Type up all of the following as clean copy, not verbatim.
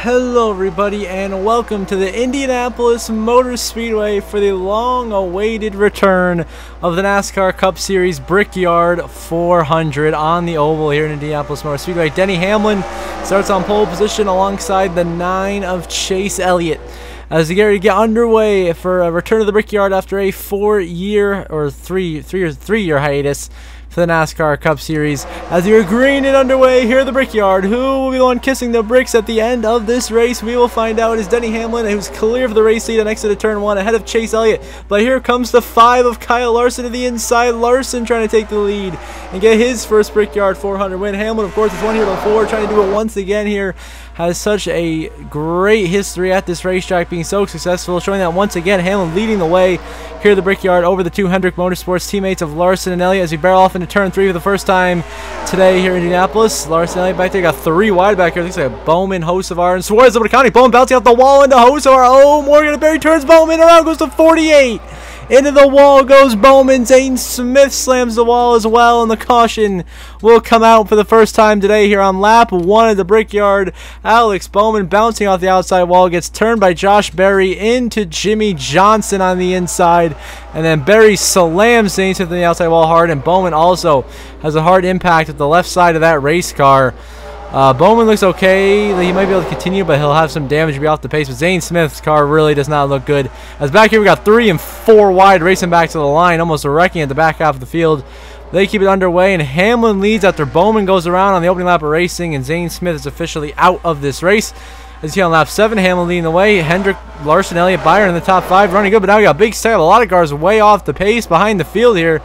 Hello everybody and welcome to the Indianapolis Motor Speedway for the long-awaited return of the NASCAR Cup Series Brickyard 400 on the oval here in Indianapolis Motor Speedway. Denny Hamlin starts on pole position alongside the 9 of Chase Elliott as we get ready to get underway for a return to the Brickyard after a 4-year or three-year hiatus for the NASCAR Cup Series. As we are green and underway here at the Brickyard, who will be the one kissing the bricks at the end of this race? We will find out. Is Denny Hamlin, who's clear for the race lead and exit of turn 1 ahead of Chase Elliott. But here comes the 5 of Kyle Larson to the inside. Larson trying to take the lead and get his first Brickyard 400 win. Hamlin, of course, has won here before, trying to do it once again here. Has such a great history at this racetrack, being so successful, showing that once again Hamlin leading the way here at the Brickyard over the two Hendrick Motorsports teammates of Larson and Elliott as we barrel off into turn 3 for the first time today here in Indianapolis. Larson and Elliott back there, got 3 wide back here. Looks like a Bowman, Hocevar, and Suarez over to County. Bowman bouncing off the wall into Hocevar. Oh, Morgan and Berry turns Bowman around, goes to 48. Into the wall goes Bowman. Zane Smith slams the wall as well, and the caution will come out for the first time today here on lap 1 of the Brickyard. Alex Bowman bouncing off the outside wall, gets turned by Josh Berry into Jimmy Johnson on the inside, and then Berry slams Zane Smith on the outside wall hard, and Bowman also has a hard impact at the left side of that race car. Bowman looks okay. He might be able to continue, but he'll have some damage to be off the pace. But Zane Smith's car really does not look good. As back here we got 3 and 4 wide racing back to the line, almost wrecking at the back half of the field. They keep it underway, and Hamlin leads after Bowman goes around on the opening lap of racing, and Zane Smith is officially out of this race. As you see on lap 7, Hamlin leading the way. Hendrick, Larson, Elliott, Byron in the top 5, running good. But now we got a big stack. A lot of cars way off the pace behind the field here.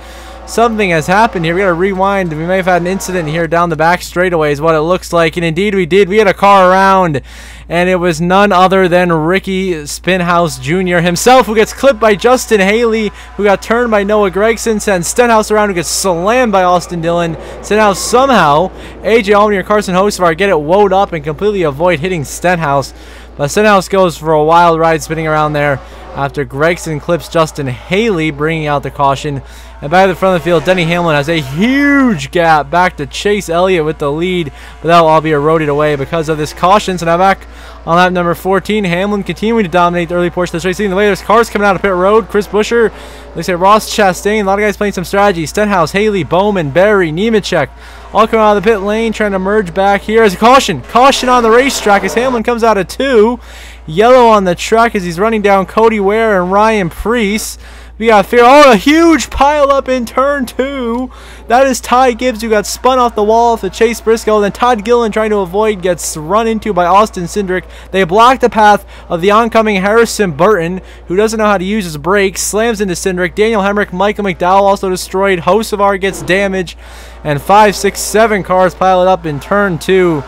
Something has happened here. We got to rewind. We may have had an incident here down the back straightaway is what it looks like. And indeed we did. We had a car around, and it was none other than Ricky Spinhouse Jr. himself, who gets clipped by Justin Haley, who got turned by Noah Gragson, sends Stenhouse around, who gets slammed by Austin Dillon. Stenhouse somehow, AJ Allmendinger and Carson Hocevar get it woed up and completely avoid hitting Stenhouse. But Stenhouse goes for a wild ride spinning around there after Gragson clips Justin Haley, bringing out the caution. And back at the front of the field, Denny Hamlin has a huge gap back to Chase Elliott with the lead, but that will all be eroded away because of this caution. So now back on lap number 14, Hamlin continuing to dominate the early portion of this race. Leading the way, there's cars coming out of pit road. Chris Buescher, looks like Ross Chastain, a lot of guys playing some strategy. Stenhouse, Haley, Bowman, Berry, Nemechek, all coming out of the pit lane, trying to merge back here. As a caution on the racetrack as Hamlin comes out of 2. Yellow on the track as he's running down Cody Ware and Ryan Preece. We got fear. Oh, a huge pile up in turn 2. That is Ty Gibbs, who got spun off the wall to Chase Briscoe. Then Todd Gillen, trying to avoid, gets run into by Austin Cindric. They block the path of the oncoming Harrison Burton, who doesn't know how to use his brakes. Slams into Cindric. Daniel Hemrick, Michael McDowell also destroyed. Hocevar gets damaged. And 5, 6, 7 cars pile it up in turn 2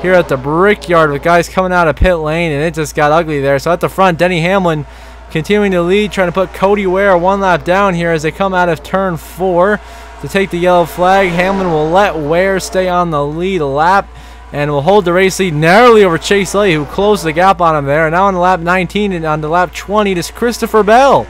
here at the Brickyard with guys coming out of pit lane, and it just got ugly there. So at the front, Denny Hamlin continuing to lead, trying to put Cody Ware 1 lap down here as they come out of turn 4 to take the yellow flag. Hamlin will let Ware stay on the lead lap and will hold the race lead narrowly over Chase Elliott, who closed the gap on him there. And now on lap 19 and on to lap 20, it is Christopher Bell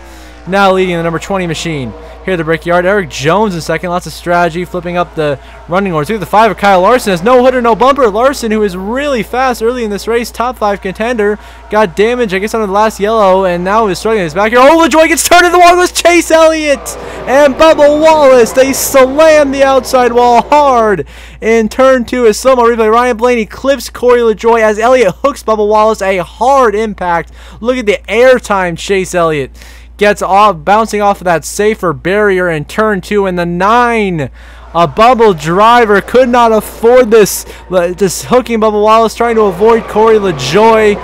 now leading the number 20 machine here at the Brickyard. Eric Jones in second. Lots of strategy, flipping up the running order. Through the 5 of Kyle Larson has no hood or no bumper. Larson, who is really fast early in this race, top 5 contender, got damage, I guess, under the last yellow, and now is struggling. He's back here. Oh, LaJoie gets turned in the wall. It was Chase Elliott and Bubba Wallace. They slam the outside wall hard in turn 2 as slow-mo replay. Ryan Blaney clips Corey LaJoie as Elliott hooks Bubba Wallace. A hard impact. Look at the airtime Chase Elliott gets off, bouncing off of that safer barrier in turn 2, and the 9, a Bubble driver, could not afford this, just hooking Bubba Wallace, trying to avoid Corey LaJoie,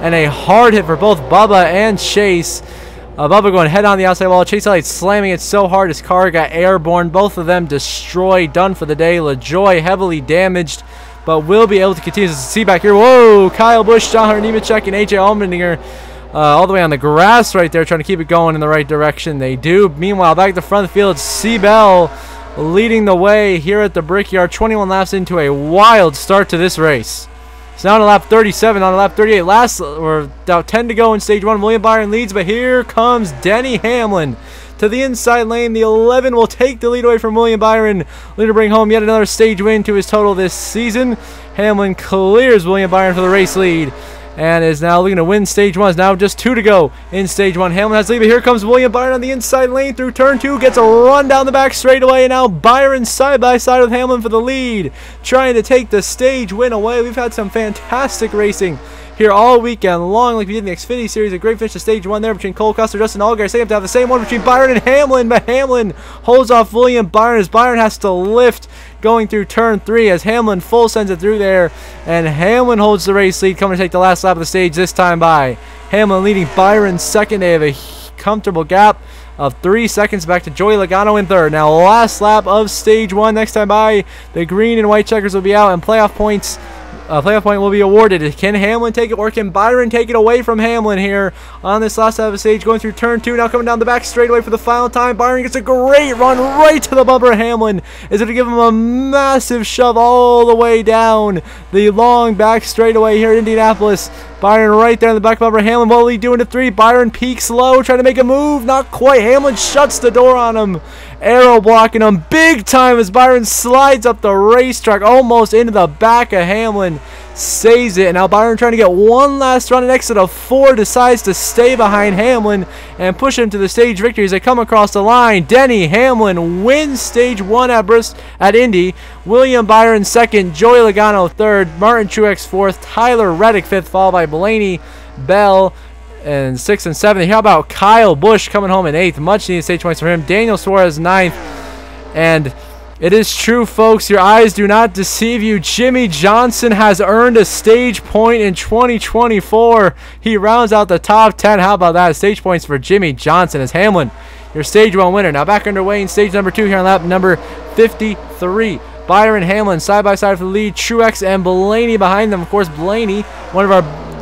and a hard hit for both Bubba and Chase. Bubba going head on the outside wall. Chase Elliott slamming it so hard his car got airborne. Both of them destroyed, done for the day. LaJoie heavily damaged, but will be able to continue to see back here. Whoa, Kyle Busch, John Hunter Nemechek, and AJ Allmendinger all the way on the grass right there, trying to keep it going in the right direction. They do. Meanwhile, back at the front of the field, C. Bell leading the way here at the Brickyard. 21 laps into a wild start to this race. It's now on lap 37, on lap 38. Last, or about 10 to go in stage 1. William Byron leads, but here comes Denny Hamlin to the inside lane. The 11 will take the lead away from William Byron, looking to bring home yet another stage win to his total this season. Hamlin clears William Byron for the race lead and is now looking to win stage 1. It's now just 2 to go in stage 1. Hamlin has the lead, but here comes William Byron on the inside lane through turn 2. Gets a run down the back straightaway, and now Byron side by side with Hamlin for the lead, trying to take the stage win away. We've had some fantastic racing here all weekend long, like we did in the Xfinity Series. A great finish to stage 1 there between Cole Custer, Justin Allgaier. Second to have the same one between Byron and Hamlin, but Hamlin holds off William Byron as Byron has to lift going through turn 3 as Hamlin full sends it through there, and Hamlin holds the race lead, coming to take the last lap of the stage, this time by Hamlin leading Byron second. They have a comfortable gap of 3 seconds back to Joey Logano in third. Now last lap of stage 1, next time by, the green and white checkers will be out and playoff point will be awarded. Can Hamlin take it, or can Byron take it away from Hamlin here on this last half of the stage? Going through turn 2, now coming down the back straightaway for the final time. Byron gets a great run right to the bumper. Hamlin is going to give him a massive shove all the way down the long back straightaway here in Indianapolis. Byron right there in the back bumper. Hamlin boldly doing it 3. Byron peaks low, trying to make a move. Not quite. Hamlin shuts the door on him. Arrow blocking him big time as Byron slides up the racetrack almost into the back of Hamlin. Saves it, and now Byron trying to get one last run, and exit of 4 decides to stay behind Hamlin and push him to the stage victory as they come across the line. Denny Hamlin wins stage 1 at Indy. William Byron second, Joey Logano third, Martin Truex fourth, Tyler Reddick fifth, followed by Blaney Bell and 6th and 7th. How about Kyle Busch coming home in 8th? Much needed stage points for him. Daniel Suarez 9th. And it is true, folks. Your eyes do not deceive you. Jimmie Johnson has earned a stage point in 2024. He rounds out the top 10. How about that? Stage points for Jimmie Johnson as Hamlin, your stage 1 winner. Now back underway in stage number 2 here on lap number 53. Byron, Hamlin side by side for the lead. Truex and Blaney behind them. Of course, Blaney,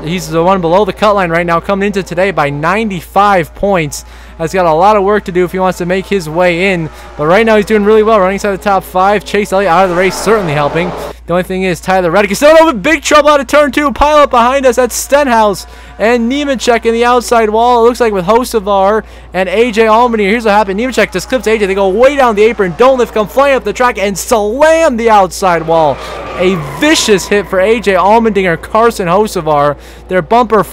he's the one below the cut line right now, coming into today by 95 points. Has got a lot of work to do if he wants to make his way in, but right now he's doing really well, running inside the top 5. Chase Elliott out of the race, certainly helping. The only thing is Tyler Reddick is still in big trouble out of turn 2. Pile up behind us. That's Stenhouse and Nemechek in the outside wall. It looks like with Hocevar and AJ Allmendinger. Here's what happened. Nemechek just clips AJ. They go way down the apron, don't lift, come flying up the track and slam the outside wall. A vicious hit for AJ Allmendinger, Carson Hocevar. Their bumper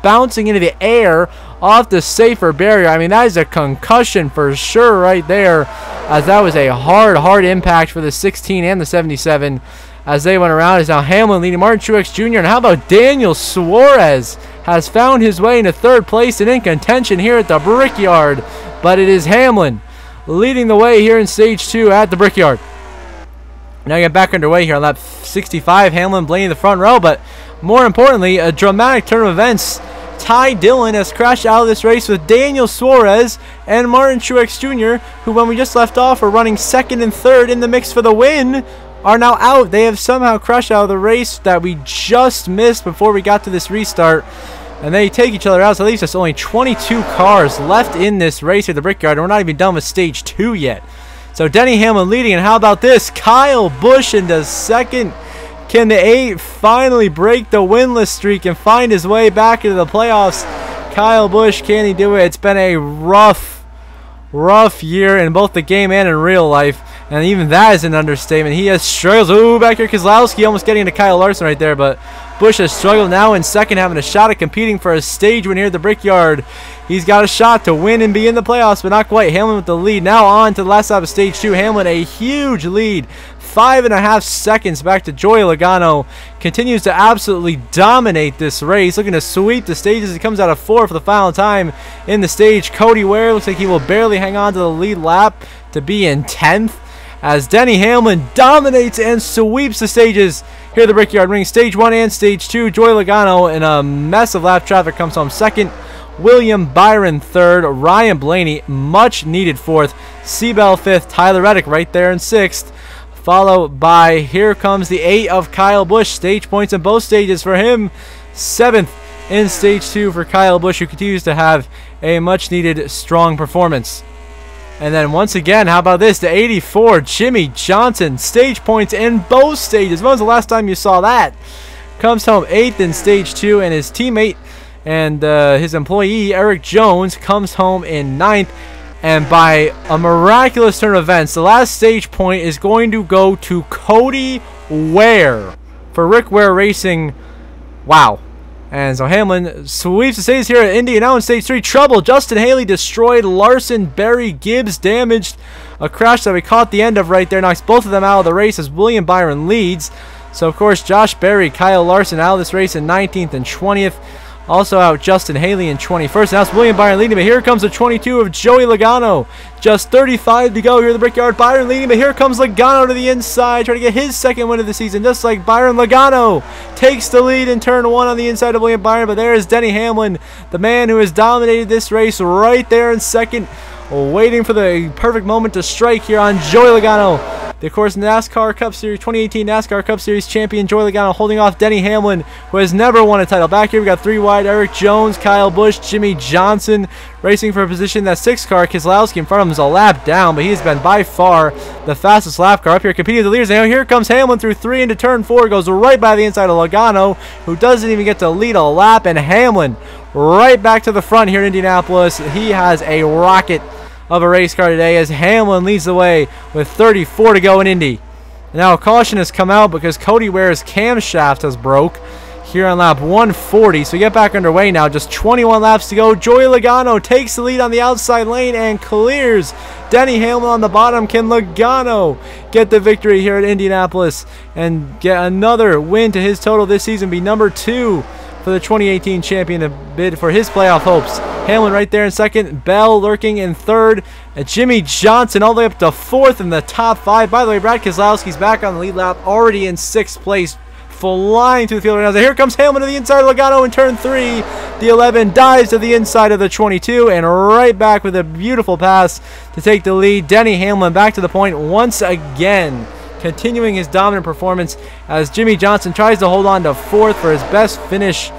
bouncing into the air off the safer barrier. I mean, that is a concussion for sure right there, as that was a hard impact for the 16 and the 77 as they went around. Is now Hamlin leading Martin Truex Jr. And how about Daniel Suarez has found his way into 3rd place and in contention here at the Brickyard, but it is Hamlin leading the way here in stage 2 at the Brickyard. Now get back underway here on lap 65. Hamlin, Blaney in the front row, but more importantly, a dramatic turn of events. Ty Dillon has crashed out of this race with Daniel Suarez and Martin Truex Jr., who when we just left off were running 2nd and 3rd in the mix for the win, are now out. They have somehow crashed out of the race that we just missed before we got to this restart, and they take each other out. So that leaves us only 22 cars left in this race at the Brickyard, and we're not even done with stage 2 yet. So Denny Hamlin leading, and how about this? Kyle Busch into 2nd. Can the 8 finally break the winless streak and find his way back into the playoffs? Kyle Busch, can he do it? It's been a rough year in both the game and in real life, and even that is an understatement. He has struggled. Ooh, back here Keselowski almost getting into Kyle Larson right there, but Busch has struggled now in 2nd, having a shot at competing for a stage win here at the Brickyard. He's got a shot to win and be in the playoffs, but not quite. Hamlin with the lead. Now on to the last lap of stage 2. Hamlin a huge lead. 5.5 seconds back to Joey Logano. Continues to absolutely dominate this race. Looking to sweep the stage as he comes out of 4 for the final time in the stage. Cody Ware looks like he will barely hang on to the lead lap to be in 10th. As Denny Hamlin dominates and sweeps the stages here at the Brickyard Ring. Stage 1 and stage 2. Joey Logano in a mess of lap traffic comes home 2nd. William Byron 3rd. Ryan Blaney much needed 4th. Seabell 5th. Tyler Reddick right there in 6th. Followed by, here comes the 8 of Kyle Busch. Stage points in both stages for him. 7th in stage 2 for Kyle Busch, who continues to have a much needed strong performance. And then once again, how about this? The 84, Jimmie Johnson. Stage points in both stages. When was the last time you saw that? Comes home 8th in stage 2, and his teammate and his employee, Eric Jones, comes home in 9th. And by a miraculous turn of events, the last stage point is going to go to Cody Ware for Rick Ware Racing. Wow. And so Hamlin sweeps the stage here at Indy. Now in stage 3, trouble. Justin Haley destroyed. Larson, Berry, Gibbs damaged. A crash that we caught the end of right there knocks both of them out of the race as William Byron leads. So of course Josh Berry, Kyle Larson out of this race in 19th and 20th. Also out Justin Haley in 21st. Now it's William Byron leading, but here comes the 22 of Joey Logano. Just 35 to go here at the Brickyard. Byron leading, but here comes Logano to the inside, trying to get his second win of the season. Just like Byron, Logano takes the lead in turn 1 on the inside of William Byron, but there is Denny Hamlin, the man who has dominated this race, right there in second, waiting for the perfect moment to strike here on Joey Logano. Of course, NASCAR Cup Series 2018 NASCAR Cup Series champion Joey Logano holding off Denny Hamlin, who has never won a title. Back here we got 3 wide: Eric Jones, Kyle Busch, Jimmy Johnson, racing for a position. That 6 car, Keselowski, in front of him is a lap down, but he has been by far the fastest lap car up here competing with the leaders. Now here comes Hamlin through 3 into turn 4, goes right by the inside of Logano, who doesn't even get to lead a lap, and Hamlin right back to the front here in Indianapolis. He has a rocket of a race car today as Hamlin leads the way with 34 to go in Indy. Now a caution has come out because Cody Ware's camshaft has broke here on lap 140. So we get back underway now. Just 21 laps to go. Joey Logano takes the lead on the outside lane and clears Denny Hamlin on the bottom. Can Logano get the victory here at Indianapolis and get another win to his total this season, be number 2 for the 2018 champion to bid for his playoff hopes? Hamlin right there in second, Bell lurking in third, and Jimmy Johnson all the way up to 4th in the top 5. By the way, Brad Keselowski's back on the lead lap, already in 6th place, flying through the field right now. So here comes Hamlin to the inside of Logano in turn 3. The 11 dives to the inside of the 22, and right back with a beautiful pass to take the lead. Denny Hamlin back to the point once again, continuing his dominant performance as Jimmy Johnson tries to hold on to 4th for his best finish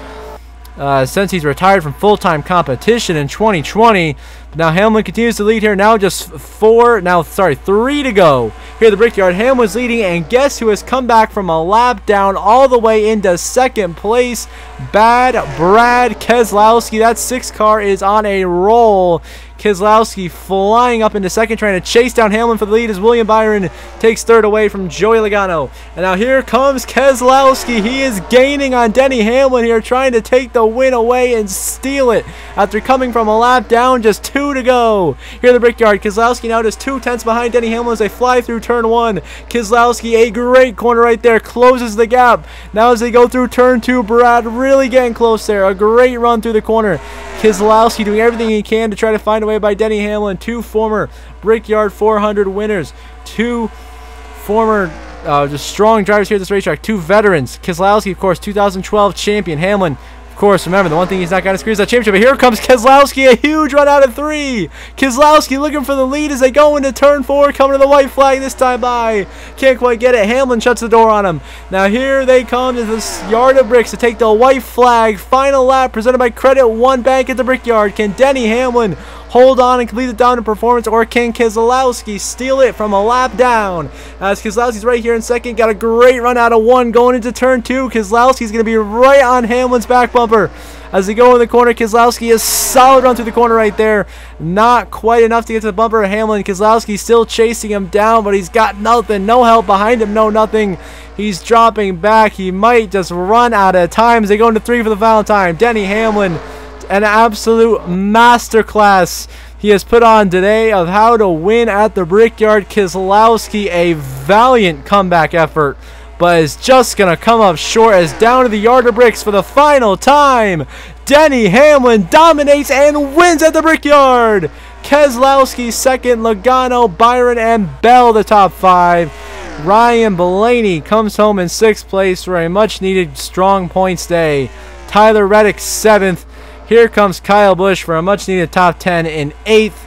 since he's retired from full-time competition in 2020. But now Hamlin continues to lead here. Now just 3 to go here at the Brickyard. Hamlin's leading, and guess who has come back from a lap down all the way into 2nd place? Brad Keselowski. That 6 car is on a roll. Keselowski flying up into 2nd, trying to chase down Hamlin for the lead as William Byron takes 3rd away from Joey Logano. And now here comes Keselowski. He is gaining on Denny Hamlin here, trying to take the win away and steal it after coming from a lap down. Just 2 to go here at the Brickyard. Keselowski now just 2 tenths behind Denny Hamlin as they fly through turn 1. Keselowski, a great corner right there, closes the gap. Now as they go through turn 2, Brad really getting close there. A great run through the corner. Keselowski doing everything he can to try to find a way by Denny Hamlin. 2 former Brickyard 400 winners. 2 former just strong drivers here at this racetrack. 2 veterans. Keselowski, of course, 2012 champion. Hamlin, of course, remember, the one thing he's not got to screw is that championship. But here comes Keselowski, a huge run out of 3. Keselowski looking for the lead as they go into turn 4, coming to the white flag this time by. Can't quite get it. Hamlin shuts the door on him. Now here they come to this yard of bricks to take the white flag. Final lap presented by Credit One Bank at the Brickyard. Can Denny Hamlin hold on and complete the dominant performance, or can Keselowski steal it from a lap down? As Keselowski's right here in 2nd, got a great run out of 1 going into turn 2. Keselowski's going to be right on Hamlin's back bumper. As they go in the corner, Keselowski, a solid run through the corner right there. Not quite enough to get to the bumper of Hamlin. Keselowski still chasing him down, but he's got nothing. No help behind him, no nothing. He's dropping back. He might just run out of time as they go into 3 for the final time. Denny Hamlin, an absolute masterclass he has put on today of how to win at the Brickyard. Keselowski, a valiant comeback effort, but is just going to come up short as down to the yard of bricks for the final time. Denny Hamlin dominates and wins at the Brickyard. Keselowski 2nd, Logano, Byron, and Bell the top 5. Ryan Blaney comes home in 6th place for a much-needed strong points day. Tyler Reddick 7th. Here comes Kyle Busch for a much-needed top 10 in 8th.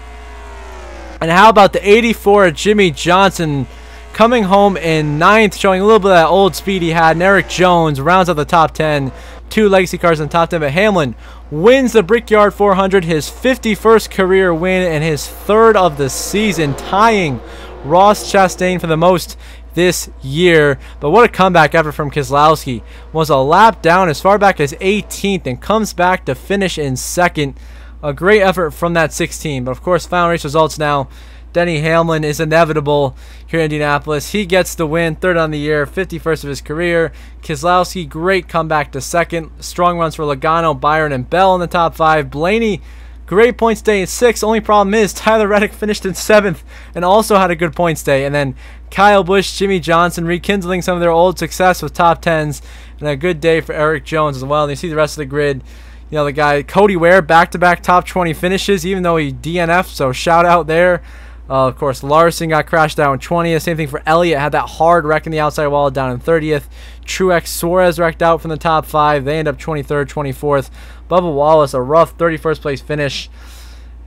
And how about the 84 Jimmy Johnson coming home in 9th, showing a little bit of that old speed he had. And Eric Jones rounds out the top 10. 2 legacy cars in the top 10. But Hamlin wins the Brickyard 400, his 51st career win and his 3rd of the season, tying Ross Chastain for the most this year. But what a comeback effort from Keselowski. Was a lap down as far back as 18th and comes back to finish in 2nd. A great effort from that 16. But of course, final race results now. Denny Hamlin is inevitable here in Indianapolis. He gets the win, 3rd on the year, 51st of his career. Keselowski, great comeback to 2nd. Strong runs for Logano, Byron, and Bell in the top 5. Blaney, great points day in 6th. Only problem is Tyler Reddick finished in 7th and also had a good points day. And then Kyle Busch, Jimmy Johnson rekindling some of their old success with top 10s. And a good day for Eric Jones as well. And you see the rest of the grid. You know, the guy, Cody Ware, back-to-back top 20 finishes, even though he DNF'd, so shout out there. Of course, Larson got crashed out in 20th. Same thing for Elliott. Had that hard wreck in the outside wall down in 30th. Truex, Suarez wrecked out from the top 5. They end up 23rd, 24th. Bubba Wallace, a rough 31st place finish.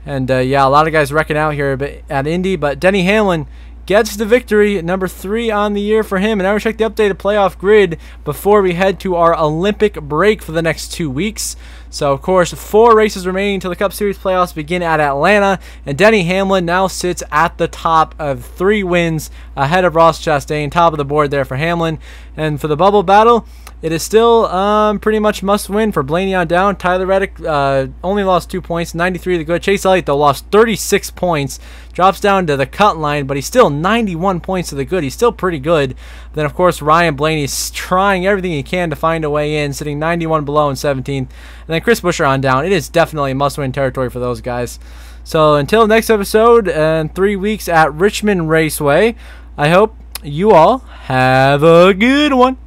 And, yeah, a lot of guys wrecking out here at Indy. But Denny Hamlin gets the victory, number 3 on the year for him. And now we check the updated playoff grid before we head to our Olympic break for the next 2 weeks. So, of course, 4 races remaining until the Cup Series playoffs begin at Atlanta. And Denny Hamlin now sits at the top of 3 wins ahead of Ross Chastain. Top of the board there for Hamlin. And for the bubble battle, it is still pretty much must win for Blaney on down. Tyler Reddick only lost 2 points, 93 to the good. Chase Elliott, though, lost 36 points. Drops down to the cut line, but he's still 91 points to the good. He's still pretty good. Then, of course, Ryan Blaney's trying everything he can to find a way in, sitting 91 below in 17th. And then Chris Buescher on down. It is definitely must-win territory for those guys. So until next episode and 3 weeks at Richmond Raceway, I hope you all have a good one.